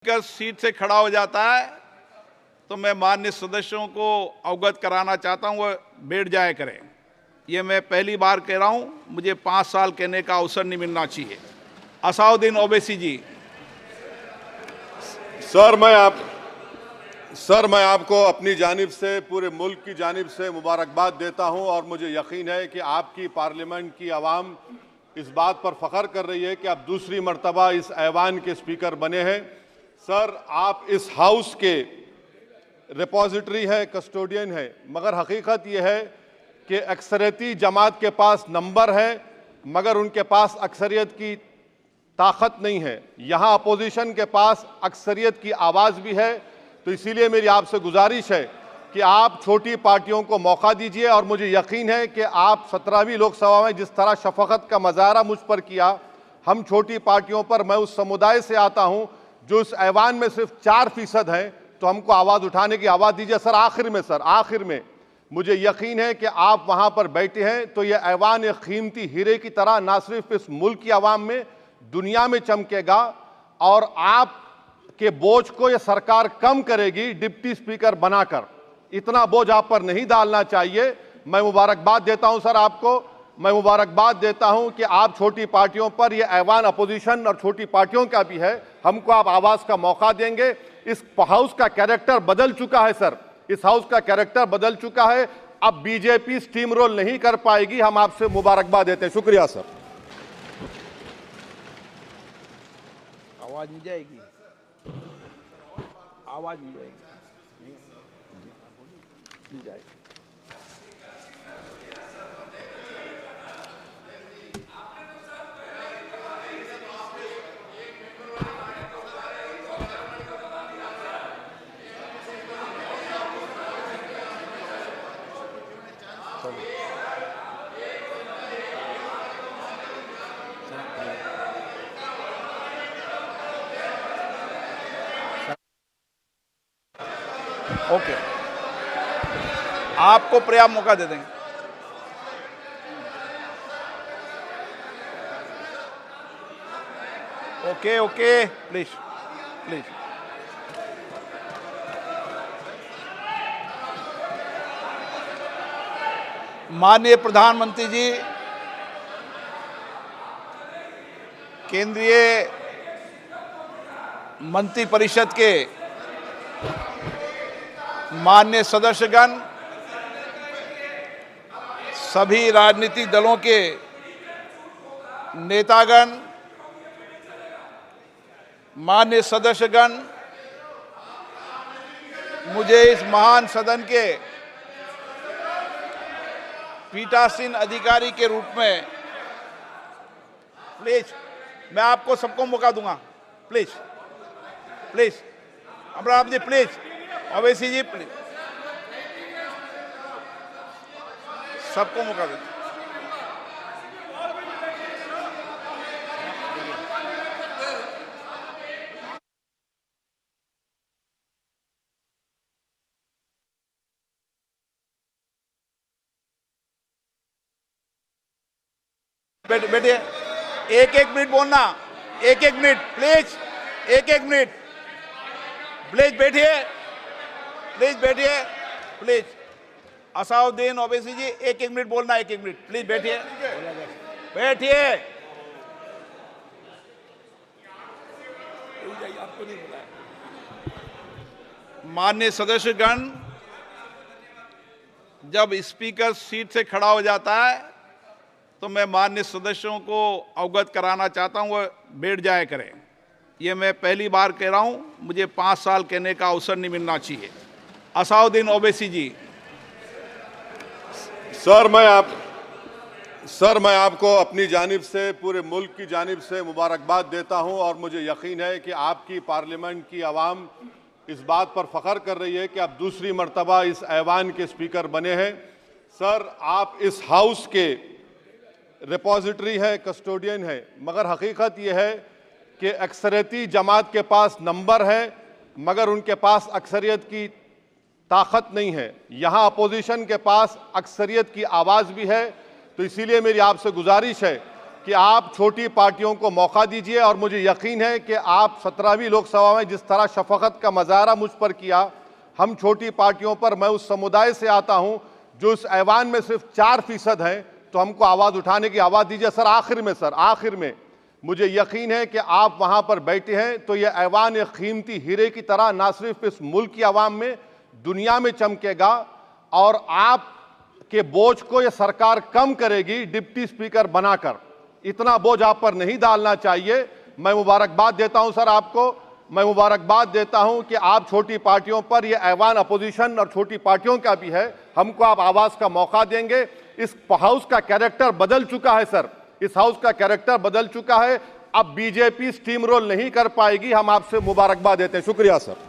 Speaker seat से खड़ा हो जाता है तो मैं माननीय सदस्यों को अवगत कराना चाहता हूं वह बैठ जाया करें। ये मैं पहली बार कह रहा हूं, मुझे 5 साल कहने का अवसर नहीं मिलना चाहिए। असाउद्दीन ओवैसी जी। सर मैं आपको अपनी जानिब से, पूरे मुल्क की जानिब से मुबारकबाद देता हूं और मुझे यकीन है कि आपकी पार्लियामेंट की आवाम इस बात पर फख्र कर रही है कि आप दूसरी मर्तबा इस ऐवान के स्पीकर बने हैं। सर, आप इस हाउस के रिपोजिटरी है, कस्टोडियन है, मगर हकीकत यह है कि अक्सरियती जमात के पास नंबर है मगर उनके पास अक्सरियत की ताकत नहीं है। यहाँ अपोजिशन के पास अक्सरियत की आवाज़ भी है, तो इसीलिए मेरी आपसे गुजारिश है कि आप छोटी पार्टियों को मौका दीजिए और मुझे यकीन है कि आप 17वीं लोकसभा में जिस तरह शफकत का मुजाहरा मुझ पर किया, हम छोटी पार्टियों पर, मैं उस समुदाय से आता हूं जो इस ऐवान में सिर्फ 4% है, तो हमको आवाज़ उठाने की आवाज़ दीजिए। सर आखिर में मुझे यकीन है कि आप वहां पर बैठे हैं तो यह ऐवान एक कीमती हीरे की तरह ना सिर्फ इस मुल्क की आवाम में, दुनिया में चमकेगा और आप के बोझ को यह सरकार कम करेगी डिप्टी स्पीकर बनाकर। इतना बोझ आप पर नहीं डालना चाहिए। मैं मुबारकबाद देता हूं सर आपको, मैं मुबारकबाद देता हूं कि आप छोटी पार्टियों पर, यह ऐवान अपोजिशन और छोटी पार्टियों का भी है, हमको आप आवाज का मौका देंगे। इस हाउस का कैरेक्टर बदल चुका है सर, इस हाउस का कैरेक्टर बदल चुका है। अब बीजेपी स्टीम रोल नहीं कर पाएगी। हम आपसे मुबारकबाद देते हैं। शुक्रिया सर। आवाज नहीं जाएगी, आवाज नहीं जाएगी, नहीं जाएगी। ओके, आपको पर्याप्त मौका दे देंगे। Okay, please. माननीय प्रधानमंत्री जी, केंद्रीय मंत्रिपरिषद के माननीय सदस्यगण, सभी राजनीतिक दलों के नेतागण, माननीय सदस्यगण, मुझे इस महान सदन के पीठासीन अधिकारी के रूप में, प्लीज, मैं आपको सबको मौका दूंगा। Please Amrao ji, please, Owaisi ji, please, सबको मौका दे। बैठिए, एक मिनट बोलना, एक मिनट प्लीज, एक मिनट प्लीज, बैठिए प्लीज। असाउद्दीन ओवैसी जी, एक मिनट बोलना, एक मिनट प्लीज, बैठिए। माननीय सदस्यगण, जब स्पीकर सीट से खड़ा हो जाता है तो मैं माननीय सदस्यों को अवगत कराना चाहता हूं वह बैठ जाया करें। ये मैं पहली बार कह रहा हूं, मुझे 5 साल कहने का अवसर नहीं मिलना चाहिए। असाउद्दीन ओवैसी जी। सर मैं आपको अपनी जानिब से, पूरे मुल्क की जानिब से मुबारकबाद देता हूं और मुझे यकीन है कि आपकी पार्लियामेंट की आवाम इस बात पर फख्र कर रही है कि आप दूसरी मर्तबा इस ऐवान के स्पीकर बने हैं। सर, आप इस हाउस के रिपोजिटरी है, कस्टोडियन है, मगर हकीकत यह है कि अक्सरियती जमात के पास नंबर है मगर उनके पास अक्सरियत की ताकत नहीं है। यहाँ अपोजिशन के पास अक्सरियत की आवाज़ भी है, तो इसीलिए मेरी आपसे गुजारिश है कि कि आप छोटी पार्टियों को मौका दीजिए और मुझे यकीन है कि आप 17वीं लोकसभा में जिस तरह शफकत का मुजाहरा मुझ पर किया, हम छोटी पार्टियों पर, मैं उस समुदाय से आता हूं जो इस ऐवान में सिर्फ 4% हैं, तो हमको आवाज़ उठाने की आवाज़ दीजिए। सर आखिर में मुझे यकीन है कि आप वहां पर बैठे हैं तो यह ऐवान एक कीमती हीरे की तरह ना सिर्फ इस मुल्क की आवाम में, दुनिया में चमकेगा और आप के बोझ को यह सरकार कम करेगी डिप्टी स्पीकर बनाकर। इतना बोझ आप पर नहीं डालना चाहिए। मैं मुबारकबाद देता हूं सर आपको, मैं मुबारकबाद देता हूं कि आप छोटी पार्टियों पर, यह ऐवान अपोजिशन और छोटी पार्टियों का भी है, हमको आप आवाज का मौका देंगे। इस हाउस का कैरेक्टर बदल चुका है सर, इस हाउस का कैरेक्टर बदल चुका है। अब बीजेपी स्टीम रोल नहीं कर पाएगी। हम आपसे मुबारकबाद देते हैं। शुक्रिया सर।